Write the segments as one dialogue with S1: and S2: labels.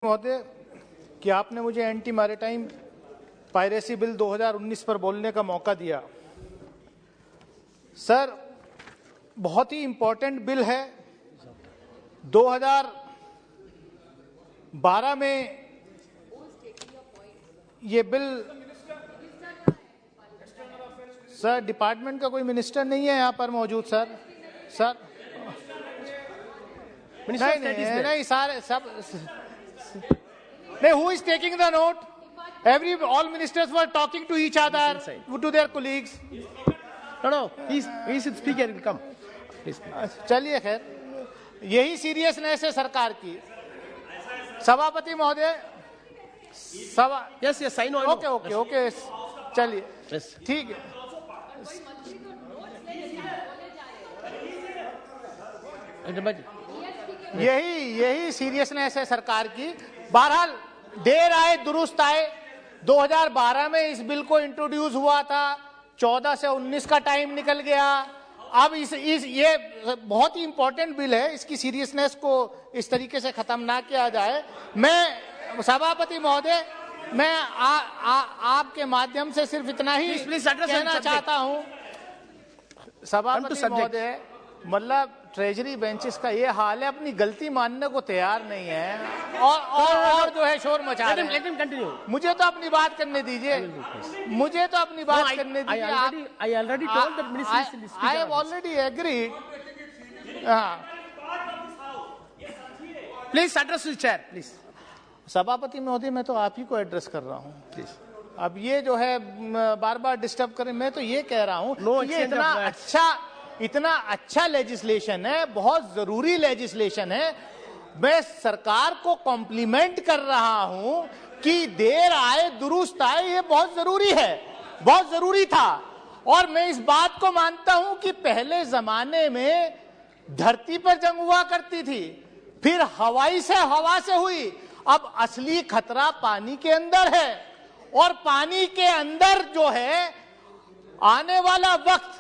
S1: महोदय कि आपने मुझे एंटी मैरिटाइम पायरेसी बिल 2019 पर बोलने का मौका दिया। सर, बहुत ही इंपॉर्टेंट बिल है। 2012 में ये बिल, सर डिपार्टमेंट का कोई मिनिस्टर नहीं है यहाँ पर मौजूद। सर नहीं सारे सब नहीं, who is taking the note? All ministers were talking to each other, to their colleagues.
S2: No, he's the speaker. Will come.
S1: चलिए खैर, यही सीरियसनेस है सरकार की। सभापति महोदय,
S2: Yes, I know.
S1: ओके, चलिए ठीक है। यही सीरियसनेस है सरकार की। बहरहाल देर आए दुरुस्त आए। 2012 में इस बिल को इंट्रोड्यूस हुआ था, 14 से 19 का टाइम निकल गया। अब ये बहुत ही इंपॉर्टेंट बिल है, इसकी सीरियसनेस को इस तरीके से खत्म ना किया जाए। मैं सभापति महोदय, मैं आपके माध्यम से सिर्फ इतना ही कहना चाहता हूं। सभापति महोदय, मतलब ट्रेजरी बेंचेस का ये हाल है, अपनी गलती मानने को तैयार नहीं है और जो है शोर मचा रहे हैं। मुझे तो अपनी बात करने दीजिए, मुझे तो अपनी बात करने दीजिए।
S2: I already told the minister.
S1: I have already agreed.
S2: Please address the chair, please.
S1: सभापति महोदय, मैं तो आप ही को एड्रेस कर रहा हूँ। प्लीज अब ये जो है बार बार डिस्टर्ब करें, मैं तो ये कह रहा हूँ ये इतना अच्छा लेजिस्लेशन है, बहुत जरूरी लेजिस्लेशन है। मैं सरकार को कॉम्प्लीमेंट कर रहा हूं कि देर आए दुरुस्त आए, ये बहुत जरूरी है, बहुत जरूरी था। और मैं इस बात को मानता हूं कि पहले जमाने में धरती पर जंग हुआ करती थी, फिर हवा से हुई। अब असली खतरा पानी के अंदर है, और पानी के अंदर जो है आने वाला वक्त,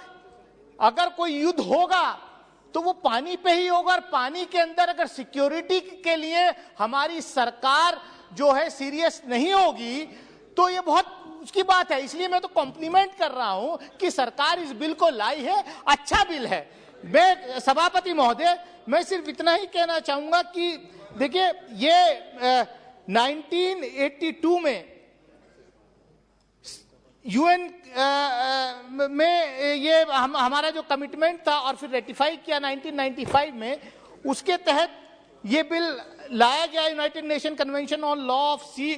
S1: अगर कोई युद्ध होगा तो वो पानी पे ही होगा। और पानी के अंदर अगर सिक्योरिटी के लिए हमारी सरकार जो है सीरियस नहीं होगी तो ये बहुत उसकी बात है। इसलिए मैं तो कॉम्प्लीमेंट कर रहा हूं कि सरकार इस बिल को लाई है, अच्छा बिल है। मैं सभापति महोदय, मैं सिर्फ इतना ही कहना चाहूंगा कि देखिए, ये 1982 में यूएन में ये हमारा जो कमिटमेंट था और फिर रेटिफाई किया 1995 में, उसके तहत ये बिल लाया गया। United Nation Convention on Law of Sea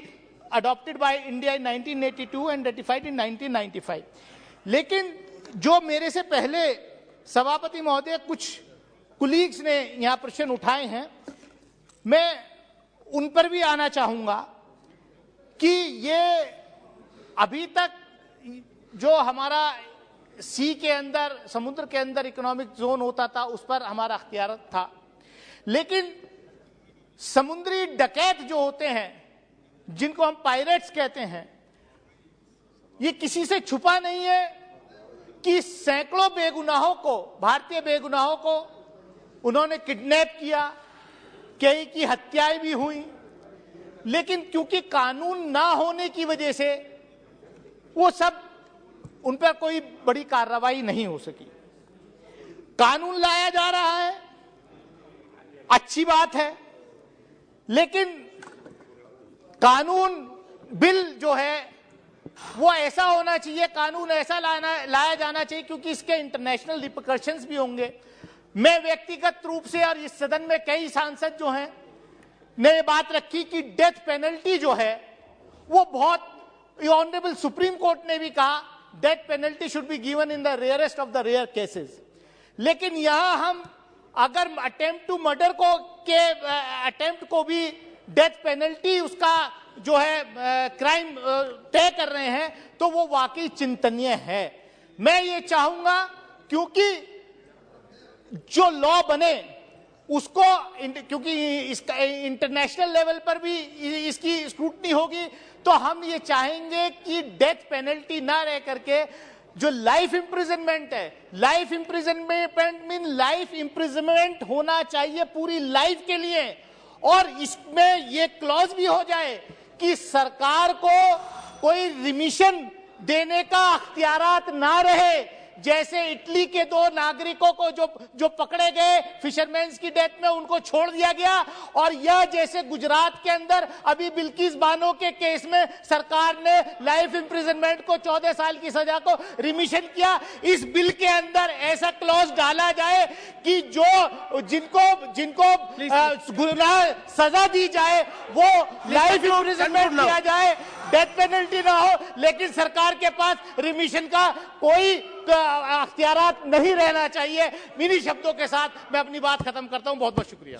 S1: adopted by India in 1982 and ratified in 1995। लेकिन जो मेरे से पहले सभापति महोदय कुछ कुलीग्स ने यहां प्रश्न उठाए हैं, मैं उन पर भी आना चाहूंगा कि ये अभी तक जो हमारा सी के अंदर, समुद्र के अंदर इकोनॉमिक जोन होता था, उस पर हमारा अख्तियार था। लेकिन समुद्री डकैत जो होते हैं, जिनको हम पायरेट्स कहते हैं, ये किसी से छुपा नहीं है कि सैकड़ों बेगुनाहों को, भारतीय बेगुनाहों को उन्होंने किडनैप किया, कई की हत्याएं भी हुई। लेकिन क्योंकि कानून ना होने की वजह से वो सब, उन पर कोई बड़ी कार्रवाई नहीं हो सकी। कानून लाया जा रहा है, अच्छी बात है, लेकिन कानून बिल जो है वो ऐसा होना चाहिए, कानून ऐसा लाया जाना चाहिए क्योंकि इसके इंटरनेशनल रिपरकशंस भी होंगे। मैं व्यक्तिगत रूप से, और इस सदन में कई सांसद जो हैं ने ये बात रखी कि डेथ पेनल्टी जो है वो बहुत, ऑनरेबल सुप्रीम कोर्ट ने भी कहा death penalty should be given in the rarest of the rare cases. लेकिन यहां हम अगर अटेम्प्ट टू मर्डर अटेम्प्ट को भी डेथ पेनल्टी उसका जो है क्राइम तय कर रहे हैं, तो वो वाकई चिंतनीय है। मैं ये चाहूंगा क्योंकि जो लॉ बने उसको, क्योंकि इसका इंटरनेशनल लेवल पर भी इसकी स्क्रूटनी होगी, तो हम ये चाहेंगे कि डेथ पेनल्टी ना रह करके जो लाइफ इंप्रिजनमेंट है, life imprisonment mean life imprisonment होना चाहिए पूरी लाइफ के लिए। और इसमें ये क्लॉज भी हो जाए कि सरकार को कोई रिमिशन देने का अख्तियारात ना रहे, जैसे इटली के 2 नागरिकों को जो पकड़े गए फिशरमैन्स की डेथ में उनको छोड़ दिया गया, और यह जैसे गुजरात के अंदर अभी बिल्किस बानो के केस में सरकार ने लाइफ इंप्रिजनमेंट को 14 साल की सजा को रिमिशन किया। इस बिल के अंदर ऐसा क्लॉज डाला जाए कि जिनको गुनाह सजा दी जाए वो लाइफ इंप्रिजनमेंट दिया जाए, डेथ पेनल्टी ना हो, लेकिन सरकार के पास रिमिशन का कोई अख्तियारात नहीं रहना चाहिए। इन्हीं शब्दों के साथ मैं अपनी बात खत्म करता हूं। बहुत बहुत शुक्रिया।